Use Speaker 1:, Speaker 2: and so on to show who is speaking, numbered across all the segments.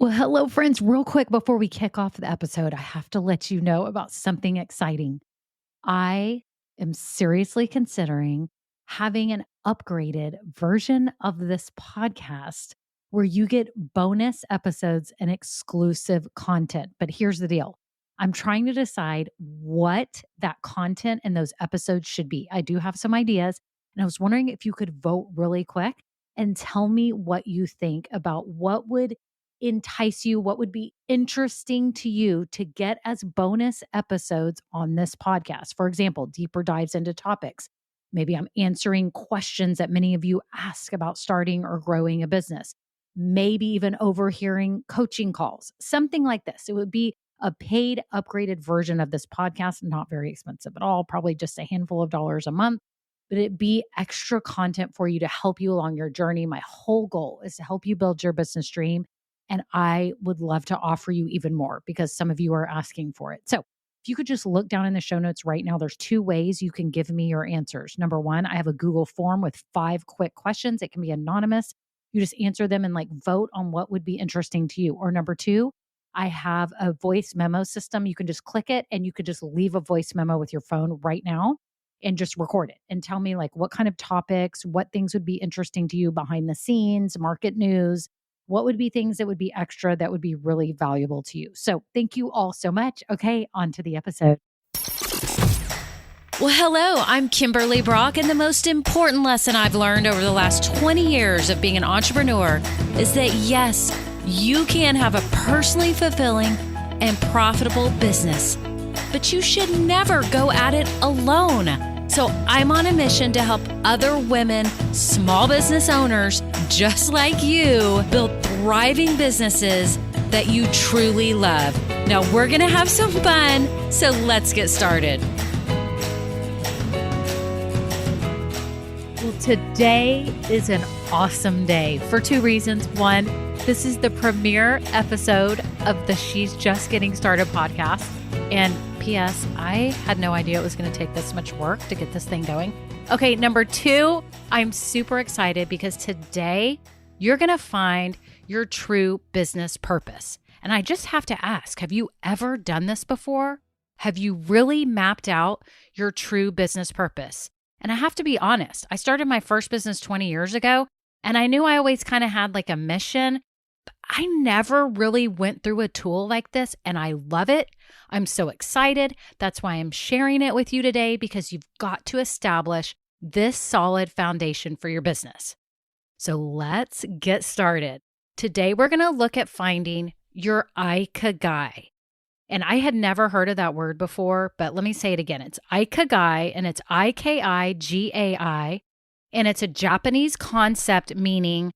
Speaker 1: Well, hello, friends. Real quick before we kick off the episode, I have to let you know about something exciting. I am seriously considering having an upgraded version of this podcast where you get bonus episodes and exclusive content. But here's the deal, I'm trying to decide what that content and those episodes should be. I do have some ideas, and I was wondering if you could vote really quick and tell me what you think about what would entice you, what would be interesting to you to get as bonus episodes on this podcast. For example, deeper dives into topics. Maybe I'm answering questions that many of you ask about starting or growing a business. Maybe even overhearing coaching calls, something like this. It would be a paid, upgraded version of this podcast, not very expensive at all, probably just a handful of dollars a month, but it be extra content for you to help you along your journey. My whole goal is to help you build your business dream. And I would love to offer you even more because some of you are asking for it. So if you could just look down in the show notes right now, there's two ways you can give me your answers. Number one, I have a Google form with 5 quick questions. It can be anonymous. You just answer them and vote on what would be interesting to you. Or number two, I have a voice memo system. You can just click it and you could just leave a voice memo with your phone right now and just record it and tell me what kind of topics, what things would be interesting to you behind the scenes, market news. What would be things that would be extra that would be really valuable to you? So thank you all so much. Okay, on to the episode.
Speaker 2: Well, hello, I'm Kimberly Brock, and the most important lesson I've learned over the last 20 years of being an entrepreneur is that yes, you can have a personally fulfilling and profitable business, but you should never go at it alone. So I'm on a mission to help other women, small business owners just like you, build thriving businesses that you truly love. Now we're going to have some fun, so let's get started.
Speaker 1: Well, today is an awesome day for 2 reasons. One, this is the premiere episode of the She's Just Getting Started podcast. And P.S., I had no idea it was going to take this much work to get this thing going. Okay, number 2, I'm super excited because today you're going to find your true business purpose. And I just have to ask, have you ever done this before? Have you really mapped out your true business purpose? And I have to be honest, I started my first business 20 years ago, and I knew I always kind of had a mission. I never really went through a tool like this, and I love it. I'm so excited. That's why I'm sharing it with you today, because you've got to establish this solid foundation for your business. So let's get started. Today, we're going to look at finding your IKIGAI. And I had never heard of that word before, but let me say it again. It's IKIGAI, and it's IKIGAI, and it's a Japanese concept meaning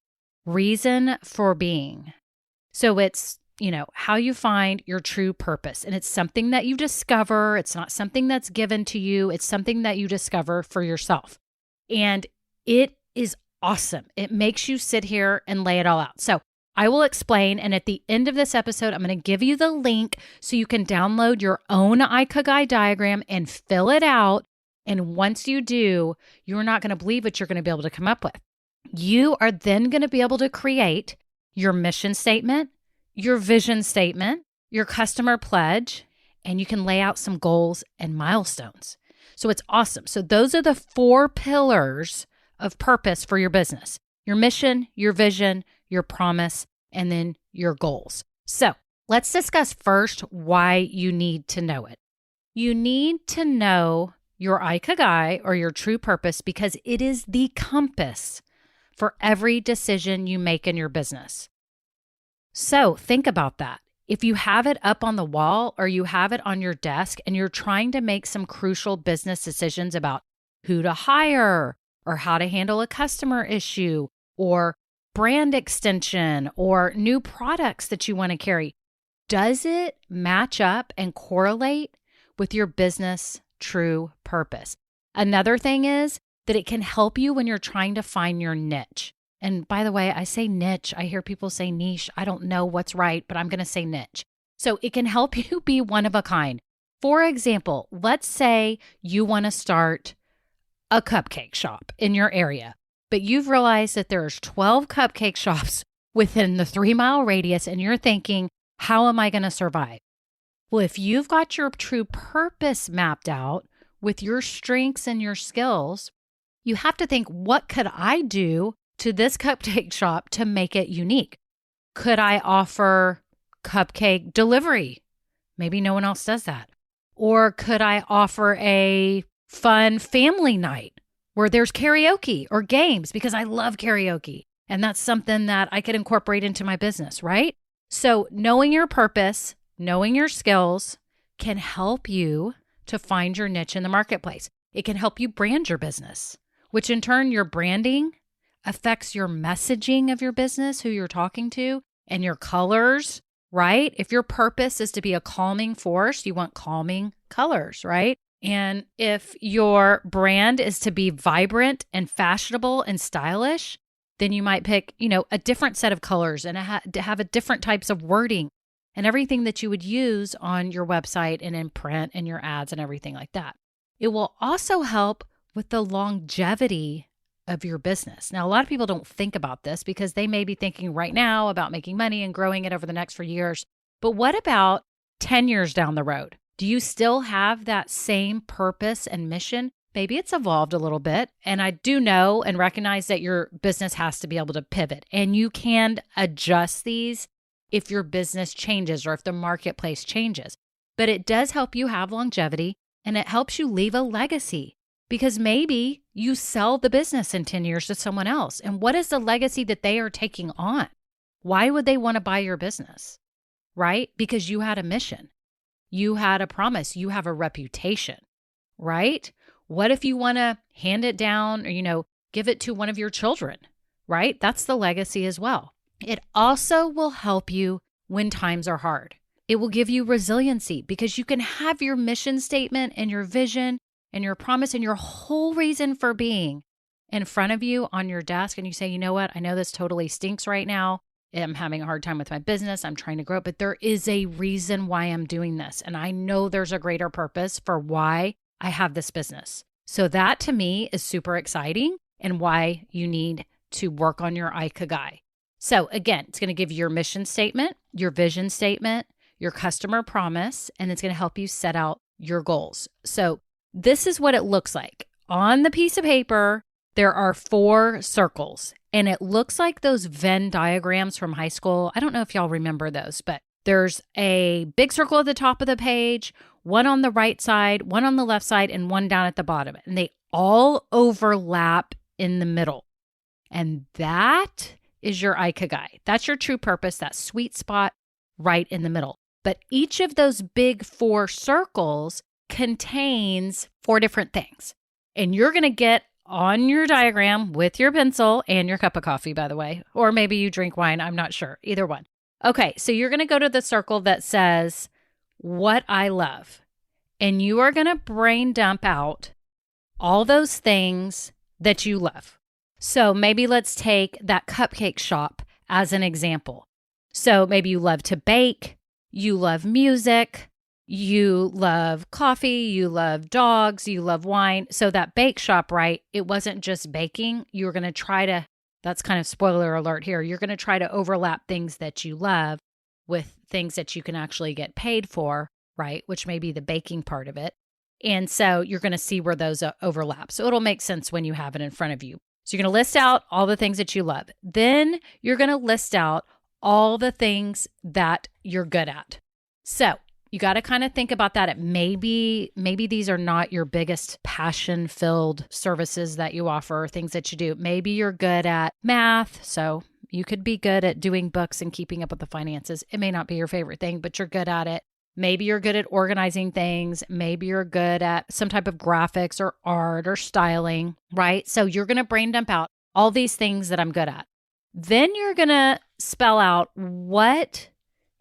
Speaker 1: reason for being. So it's, how you find your true purpose. And it's something that you discover. It's not something that's given to you. It's something that you discover for yourself. And it is awesome. It makes you sit here and lay it all out. So I will explain. And at the end of this episode, I'm going to give you the link so you can download your own IKIGAI diagram and fill it out. And once you do, you're not going to believe what you're going to be able to come up with. You are then going to be able to create your mission statement, your vision statement, your customer pledge, and you can lay out some goals and milestones. So it's awesome. So those are the 4 pillars of purpose for your business: your mission, your vision, your promise, and then your goals. So let's discuss first why you need to know it. You need to know your IKIGAI, or your true purpose, because it is the compass for every decision you make in your business. So think about that. If you have it up on the wall or you have it on your desk and you're trying to make some crucial business decisions about who to hire or how to handle a customer issue or brand extension or new products that you want to carry, does it match up and correlate with your business true purpose? Another thing is that it can help you when you're trying to find your niche. And by the way, I say niche. I hear people say niche. I don't know what's right, but I'm going to say niche. So it can help you be one of a kind. For example, let's say you want to start a cupcake shop in your area, but you've realized that there's 12 cupcake shops within the 3-mile radius and you're thinking, how am I going to survive? Well, if you've got your true purpose mapped out with your strengths and your skills, you have to think, what could I do to this cupcake shop to make it unique? Could I offer cupcake delivery? Maybe no one else does that. Or could I offer a fun family night where there's karaoke or games, because I love karaoke. And that's something that I could incorporate into my business, right? So knowing your purpose, knowing your skills can help you to find your niche in the marketplace. It can help you brand your business, which in turn, your branding affects your messaging of your business, who you're talking to, and your colors, right? If your purpose is to be a calming force, you want calming colors, right? And if your brand is to be vibrant and fashionable and stylish, then you might pick, a different set of colors and have a different types of wording and everything that you would use on your website and in print and your ads and everything like that. It will also help with the longevity of your business. Now, a lot of people don't think about this because they may be thinking right now about making money and growing it over the next few years. But what about 10 years down the road? Do you still have that same purpose and mission? Maybe it's evolved a little bit. And I do know and recognize that your business has to be able to pivot, and you can adjust these if your business changes or if the marketplace changes. But it does help you have longevity, and it helps you leave a legacy, because maybe you sell the business in 10 years to someone else. And what is the legacy that they are taking on? Why would they want to buy your business? Right? Because you had a mission. You had a promise. You have a reputation, right? What if you want to hand it down or, give it to one of your children, right? That's the legacy as well. It also will help you when times are hard. It will give you resiliency because you can have your mission statement and your vision and your promise and your whole reason for being in front of you on your desk. And you say, you know what? I know this totally stinks right now. I'm having a hard time with my business. I'm trying to grow, but there is a reason why I'm doing this. And I know there's a greater purpose for why I have this business. So that to me is super exciting and why you need to work on your IKIGAI. So again, it's going to give you your mission statement, your vision statement, your customer promise, and it's going to help you set out your goals. So this is what it looks like. On the piece of paper, there are 4 circles, and it looks like those Venn diagrams from high school. I don't know if y'all remember those, but there's a big circle at the top of the page, one on the right side, one on the left side, and one down at the bottom. And they all overlap in the middle. And that is your IKIGAI. That's your true purpose, that sweet spot right in the middle. But each of those big 4 circles contains 4 different things. And you're going to get on your diagram with your pencil and your cup of coffee, by the way, or maybe you drink wine. I'm not sure. Either one. Okay, so you're going to go to the circle that says, what I love. And you are going to brain dump out all those things that you love. So maybe let's take that cupcake shop as an example. So maybe you love to bake, you love music, you love coffee, you love dogs, you love wine. So that bake shop, right? It wasn't just baking. You were going to try to, that's kind of spoiler alert here. You're going to try to overlap things that you love with things that you can actually get paid for, right? Which may be the baking part of it. And so you're going to see where those overlap. So it'll make sense when you have it in front of you. So you're going to list out all the things that you love. Then you're going to list out all the things that you're good at. So you got to kind of think about that. Maybe these are not your biggest passion-filled services that you offer or things that you do. Maybe you're good at math, so you could be good at doing books and keeping up with the finances. It may not be your favorite thing, but you're good at it. Maybe you're good at organizing things. Maybe you're good at some type of graphics or art or styling, right? So you're going to brain dump out all these things that I'm good at. Then you're going to spell out what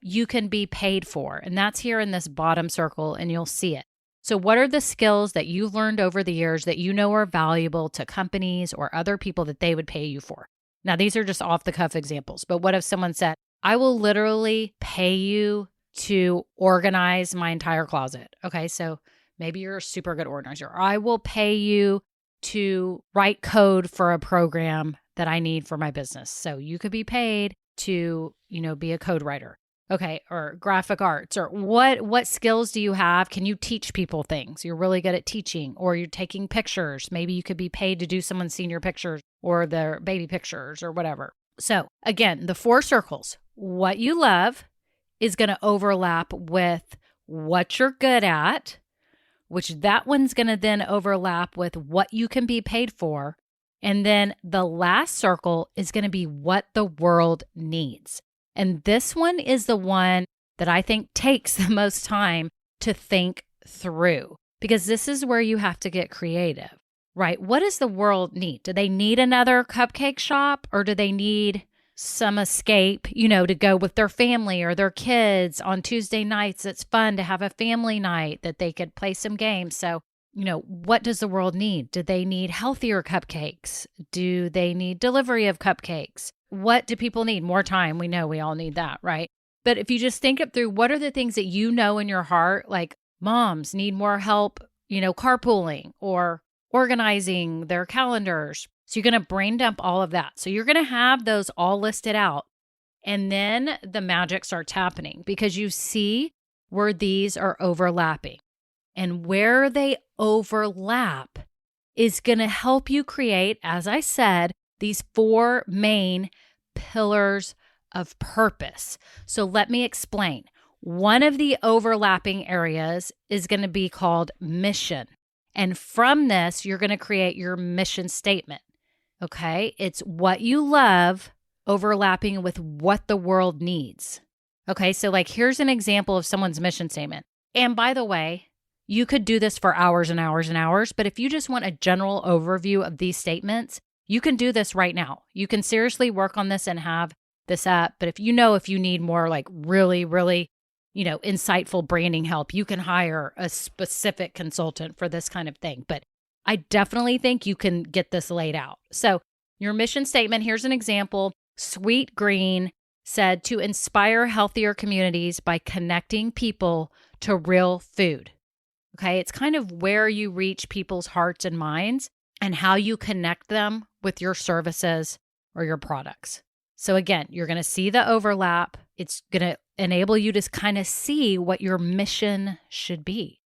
Speaker 1: you can be paid for. And that's here in this bottom circle, and you'll see it. So what are the skills that you've learned over the years that you know are valuable to companies or other people that they would pay you for? Now, these are just off the cuff examples, but what if someone said, I will literally pay you to organize my entire closet? Okay, so maybe you're a super good organizer. Or I will pay you to write code for a program that I need for my business. So you could be paid to, be a code writer. Okay, or graphic arts, or what skills do you have? Can you teach people things? You're really good at teaching, or you're taking pictures. Maybe you could be paid to do someone's senior pictures or their baby pictures or whatever. So again, the 4 circles, what you love is going to overlap with what you're good at, which that one's going to then overlap with what you can be paid for. And then the last circle is going to be what the world needs. And this one is the one that I think takes the most time to think through, because this is where you have to get creative, right? What does the world need? Do they need another cupcake shop, or do they need some escape, to go with their family or their kids on Tuesday nights? It's fun to have a family night that they could play some games. So, what does the world need? Do they need healthier cupcakes? Do they need delivery of cupcakes? What do people need? More time. We know we all need that, right? But if you just think it through, what are the things that you know in your heart, like moms need more help, carpooling or organizing their calendars. So you're going to brain dump all of that. So you're going to have those all listed out. And then the magic starts happening, because you see where these are overlapping. And where they overlap is going to help you create, as I said, these 4 main pillars of purpose. So let me explain. One of the overlapping areas is going to be called mission. And from this, you're going to create your mission statement. Okay? It's what you love overlapping with what the world needs. Okay? So here's an example of someone's mission statement. And by the way, you could do this for hours and hours and hours, but if you just want a general overview of these statements, you can do this right now. You can seriously work on this and have this up. But if you need more really, really, insightful branding help, you can hire a specific consultant for this kind of thing. But I definitely think you can get this laid out. So your mission statement, here's an example. Sweet Green said to inspire healthier communities by connecting people to real food. Okay, it's kind of where you reach people's hearts and minds and how you connect them with your services or your products. So again, you're going to see the overlap. It's going to enable you to kind of see what your mission should be.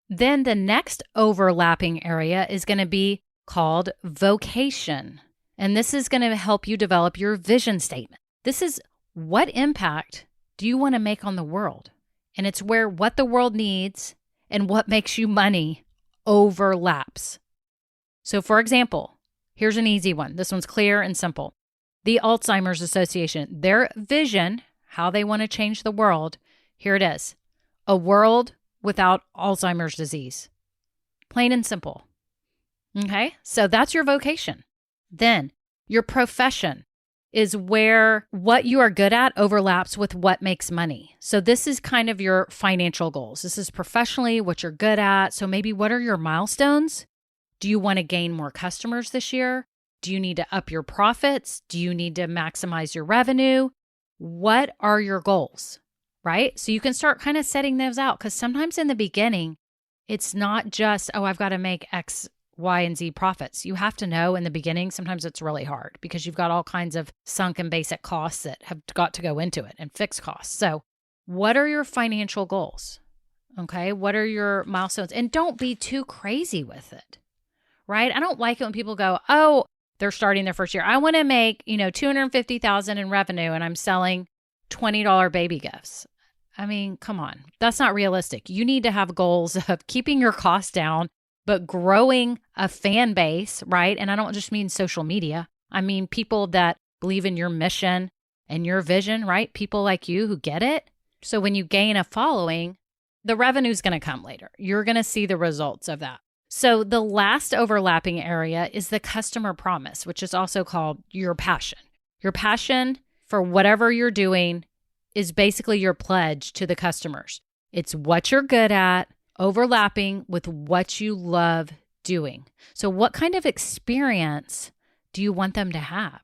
Speaker 1: Then the next overlapping area is going to be called vocation. And this is going to help you develop your vision statement. This is, what impact do you want to make on the world? And it's where what the world needs and what makes you money overlaps. So for example, here's an easy one. This one's clear and simple. The Alzheimer's Association, their vision, how they want to change the world, here it is. A world without Alzheimer's disease. Plain and simple. Okay, so that's your vocation. Then your profession is where what you are good at overlaps with what makes money. So this is kind of your financial goals. This is professionally what you're good at. So maybe what are your milestones? Do you want to gain more customers this year? Do you need to up your profits? Do you need to maximize your revenue? What are your goals, right? So you can start kind of setting those out, because sometimes in the beginning, it's not just, I've got to make X, Y, and Z profits. You have to know in the beginning, sometimes it's really hard because you've got all kinds of sunk and basic costs that have got to go into it and fixed costs. So what are your financial goals? Okay. What are your milestones? And don't be too crazy with it, right? I don't like it when people go, they're starting their first year. I want to make, $250,000 in revenue and I'm selling $20 baby gifts. I mean, come on. That's not realistic. You need to have goals of keeping your costs down, but growing a fan base, right? And I don't just mean social media. I mean people that believe in your mission and your vision, right? People like you who get it. So when you gain a following, the revenue's going to come later. You're going to see the results of that. So the last overlapping area is the customer promise, which is also called your passion. Your passion for whatever you're doing is basically your pledge to the customers. It's what you're good at, overlapping with what you love doing. So what kind of experience do you want them to have?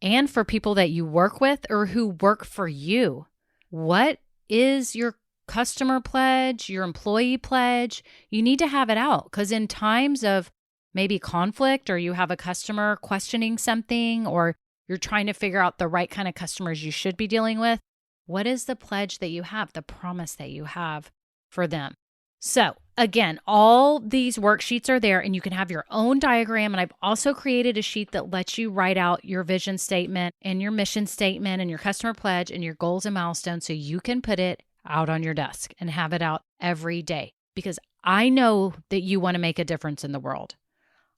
Speaker 1: And for people that you work with or who work for you, what is your customer pledge, your employee pledge? You need to have it out, because in times of maybe conflict, or you have a customer questioning something, or You're trying to figure out the right kind of customers you should be dealing with. What is the pledge that you have, the promise that you have for them? So again, all these worksheets are there and you can have your own diagram. And I've also created a sheet that lets you write out your vision statement and your mission statement and your customer pledge and your goals and milestones so you can put it out on your desk and have it out every day. Because I know that you want to make a difference in the world.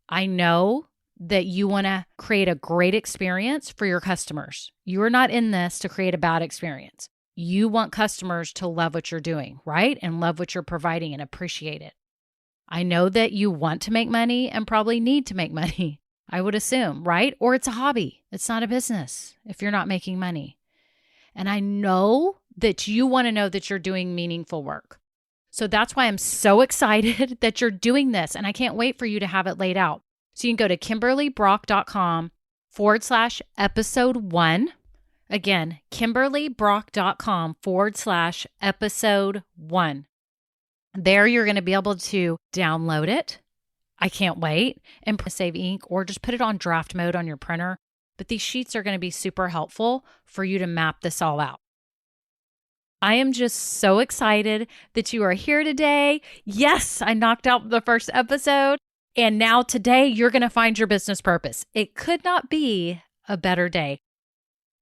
Speaker 1: I know that you want to create a great experience for your customers. You are not in this to create a bad experience. You want customers to love what you're doing, right? And love what you're providing and appreciate it. I know that you want to make money and probably need to make money, I would assume, right? Or it's a hobby. It's not a business if you're not making money. And I know that you want to know that you're doing meaningful work. So that's why I'm so excited that you're doing this. And I can't wait for you to have it laid out. So you can go to KimberlyBrock.com/episode1. Again, KimberlyBrock.com/episode1. There you're going to be able to download it. I can't wait. And save ink or just put it on draft mode on your printer. But these sheets are going to be super helpful for you to map this all out. I am just so excited that you are here today. Yes, I knocked out the first episode. And now today you're going to find your business purpose. It could not be a better day.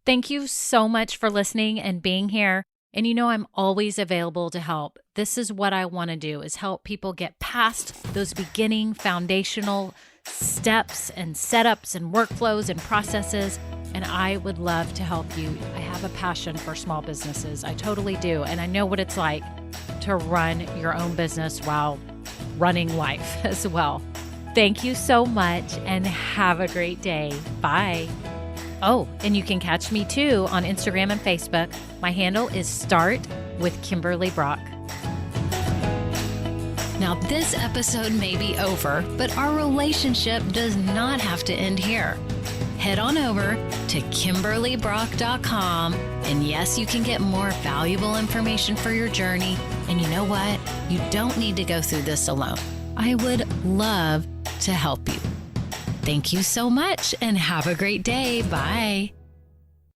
Speaker 1: Thank you so much for listening and being here. And you know I'm always available to help. This is what I want to do, is help people get past those beginning foundational steps and setups and workflows and processes. And I would love to help you. I have a passion for small businesses. I totally do. And I know what it's like to run your own business while running life as well. Thank you so much and have a great day. Bye. Oh, and you can catch me too on Instagram and Facebook. My handle is Start with Kimberly Brock.
Speaker 2: Now, this episode may be over, but our relationship does not have to end here. Head on over to KimberlyBrock.com. And yes, you can get more valuable information for your journey. And you know what? You don't need to go through this alone. I would love to help you. Thank you so much and have a great day. Bye.